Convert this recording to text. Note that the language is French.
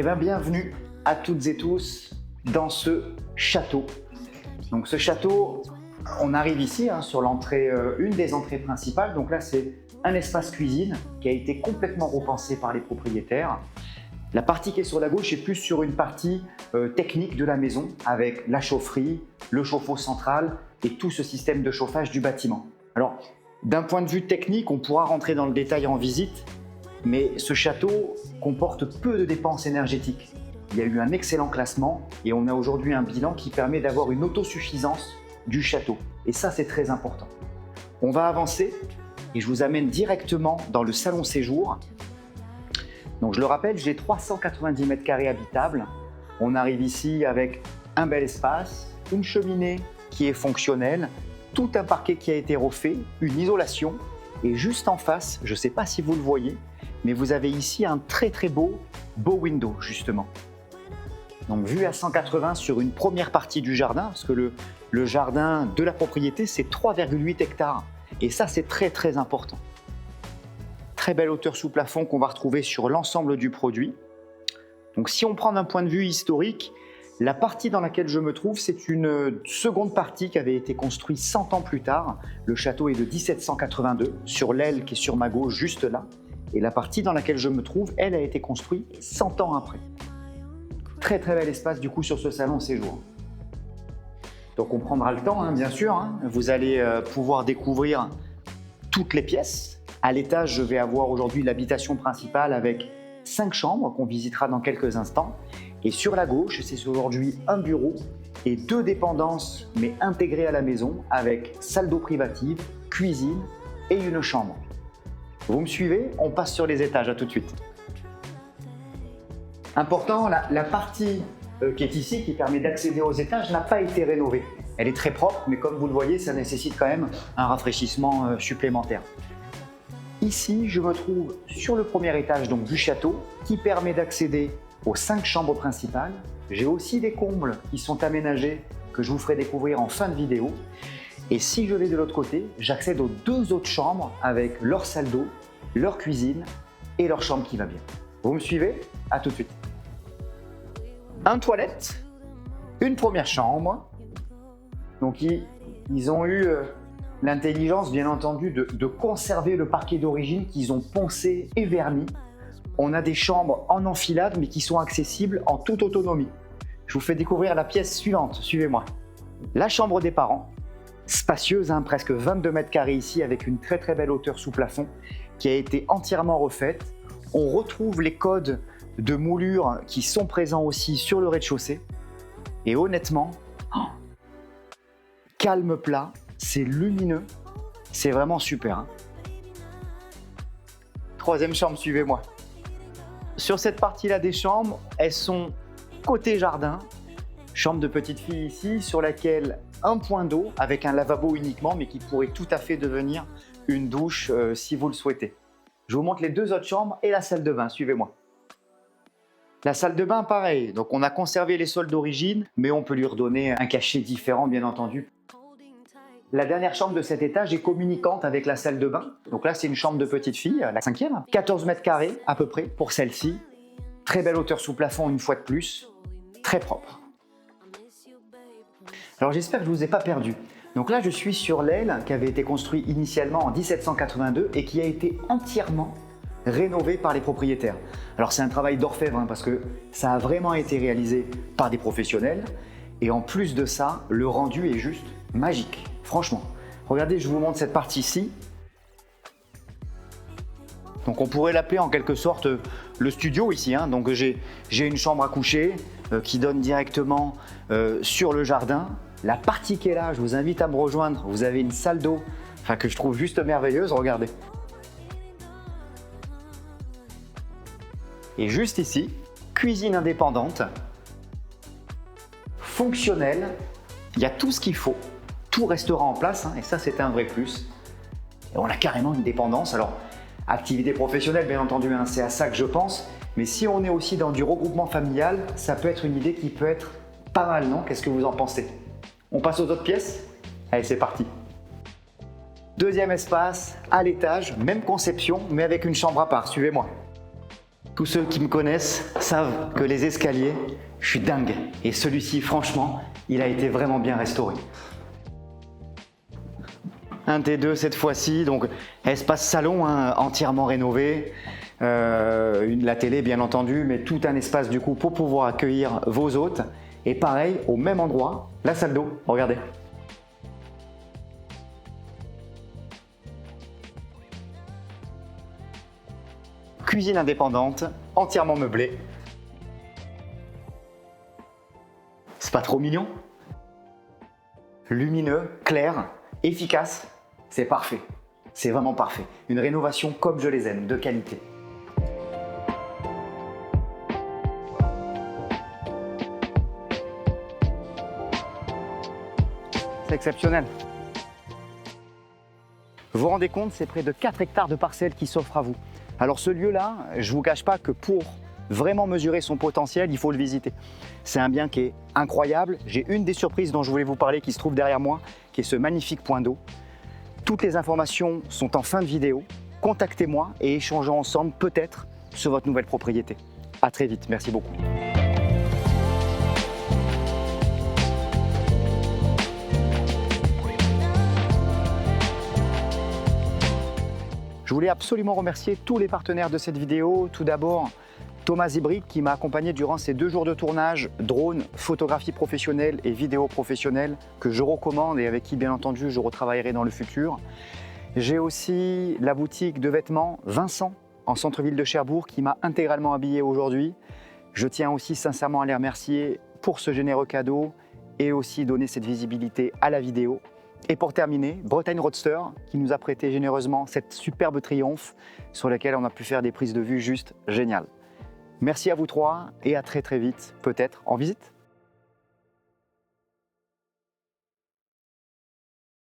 Eh bien, bienvenue à toutes et tous dans ce château. Donc ce château, on arrive ici sur l'entrée, une des entrées principales. Donc là, c'est un espace cuisine qui a été complètement repensé par les propriétaires. La partie qui est sur la gauche est plus sur une partie technique de la maison avec la chaufferie, le chauffe-eau central et tout ce système de chauffage du bâtiment. Alors, d'un point de vue technique, on pourra rentrer dans le détail en visite, mais ce château comporte peu de dépenses énergétiques. Il y a eu un excellent classement et on a aujourd'hui un bilan qui permet d'avoir une autosuffisance du château. Et ça, c'est très important. On va avancer et je vous amène directement dans le salon séjour. Donc je le rappelle, j'ai 390 mètres carrés habitables. On arrive ici avec un bel espace, une cheminée qui est fonctionnelle, tout un parquet qui a été refait, une isolation et juste en face, je ne sais pas si vous le voyez, mais vous avez ici un très beau window justement. Donc vue à 180 sur une première partie du jardin, parce que le jardin de la propriété c'est 3,8 hectares et ça c'est très important. Très belle hauteur sous plafond qu'on va retrouver sur l'ensemble du produit. Donc si on prend d'un point de vue historique, la partie dans laquelle je me trouve, c'est une seconde partie qui avait été construite 100 ans plus tard. Le château est de 1782, sur l'aile qui est sur ma gauche, juste là. Et la partie dans laquelle je me trouve, elle a été construite 100 ans après. Très bel espace du coup sur ce salon séjour. Donc on prendra le temps, bien sûr. Vous allez pouvoir découvrir toutes les pièces. À l'étage, je vais avoir aujourd'hui l'habitation principale avec 5 chambres qu'on visitera dans quelques instants. Et sur la gauche, c'est aujourd'hui un bureau et 2 dépendances, mais intégrées à la maison, avec salle d'eau privative, cuisine et une chambre. Vous me suivez? On passe sur les étages, à tout de suite. Important, la partie qui est ici, qui permet d'accéder aux étages, n'a pas été rénovée. Elle est très propre, mais comme vous le voyez, ça nécessite quand même un rafraîchissement supplémentaire. Ici, je me trouve sur le premier étage donc, du château qui permet d'accéder aux 5 chambres principales. J'ai aussi des combles qui sont aménagés que je vous ferai découvrir en fin de vidéo. Et si je vais de l'autre côté, j'accède aux 2 autres chambres avec leur salle d'eau, leur cuisine et leur chambre qui va bien. Vous me suivez? À tout de suite. Un toilette, une première chambre. Donc ils ont eu l'intelligence, bien entendu, de conserver le parquet d'origine qu'ils ont poncé et verni. On a des chambres en enfilade, mais qui sont accessibles en toute autonomie. Je vous fais découvrir la pièce suivante, suivez-moi. La chambre des parents, spacieuse, presque 22 mètres carrés ici, avec une très belle hauteur sous plafond, qui a été entièrement refaite. On retrouve les codes de moulure qui sont présents aussi sur le rez-de-chaussée. Et honnêtement, calme plat, c'est lumineux, c'est vraiment super. Troisième chambre, suivez-moi. Sur cette partie-là des chambres, elles sont côté jardin. Chambre de petite fille ici, sur laquelle un point d'eau avec un lavabo uniquement, mais qui pourrait tout à fait devenir une douche si vous le souhaitez. Je vous montre les 2 autres chambres et la salle de bain, suivez-moi. La salle de bain, pareil. Donc on a conservé les sols d'origine, mais on peut lui redonner un cachet différent, bien entendu. La dernière chambre de cet étage est communicante avec la salle de bain. Donc là, c'est une chambre de petite fille, la 5e. 14 mètres carrés à peu près pour celle-ci. Très belle hauteur sous plafond une fois de plus. Très propre. Alors j'espère que je ne vous ai pas perdu. Donc là, je suis sur l'aile qui avait été construite initialement en 1782 et qui a été entièrement rénovée par les propriétaires. Alors c'est un travail d'orfèvre parce que ça a vraiment été réalisé par des professionnels. Et en plus de ça, le rendu est juste magique. Franchement, regardez, je vous montre cette partie-ci. Donc on pourrait l'appeler en quelque sorte le studio ici. Donc j'ai une chambre à coucher qui donne directement sur le jardin. La partie qui est là, je vous invite à me rejoindre. Vous avez une salle d'eau que je trouve juste merveilleuse, regardez. Et juste ici, cuisine indépendante, fonctionnelle, il y a tout ce qu'il faut. Tout restera en place et ça c'est un vrai plus. Et on a carrément une dépendance. Alors, activité professionnelle bien entendu, c'est à ça que je pense. Mais si on est aussi dans du regroupement familial, ça peut être une idée qui peut être pas mal, non? Qu'est-ce que vous en pensez? On passe aux autres pièces? Allez, c'est parti. Deuxième espace, à l'étage, même conception, mais avec une chambre à part. Suivez-moi. Tous ceux qui me connaissent savent que les escaliers, je suis dingue. Et celui-ci, franchement, il a été vraiment bien restauré. Un T2 cette fois-ci, donc espace salon hein, entièrement rénové. La télé bien entendu, mais tout un espace du coup pour pouvoir accueillir vos hôtes. Et pareil, au même endroit, la salle d'eau, regardez. Cuisine indépendante, entièrement meublée. C'est pas trop mignon? Lumineux, clair, efficace, c'est parfait. C'est vraiment parfait. Une rénovation comme je les aime, de qualité. C'est exceptionnel. Vous vous rendez compte, c'est près de 4 hectares de parcelles qui s'offrent à vous. Alors ce lieu-là, je ne vous cache pas que pour vraiment mesurer son potentiel, il faut le visiter. C'est un bien qui est incroyable. J'ai une des surprises dont je voulais vous parler qui se trouve derrière moi, qui est ce magnifique point d'eau. Toutes les informations sont en fin de vidéo. Contactez-moi et échangeons ensemble peut-être sur votre nouvelle propriété. À très vite, merci beaucoup. Je voulais absolument remercier tous les partenaires de cette vidéo. Tout d'abord, Thomas Zibrick qui m'a accompagné durant ces 2 jours de tournage, drone, photographie professionnelle et vidéo professionnelle, que je recommande et avec qui bien entendu je retravaillerai dans le futur. J'ai aussi la boutique de vêtements Vincent en centre-ville de Cherbourg qui m'a intégralement habillé aujourd'hui. Je tiens aussi sincèrement à les remercier pour ce généreux cadeau et aussi donner cette visibilité à la vidéo. Et pour terminer, Bretagne Roadster qui nous a prêté généreusement cette superbe Triumph sur laquelle on a pu faire des prises de vue juste géniales. Merci à vous 3 et à très vite, peut-être en visite.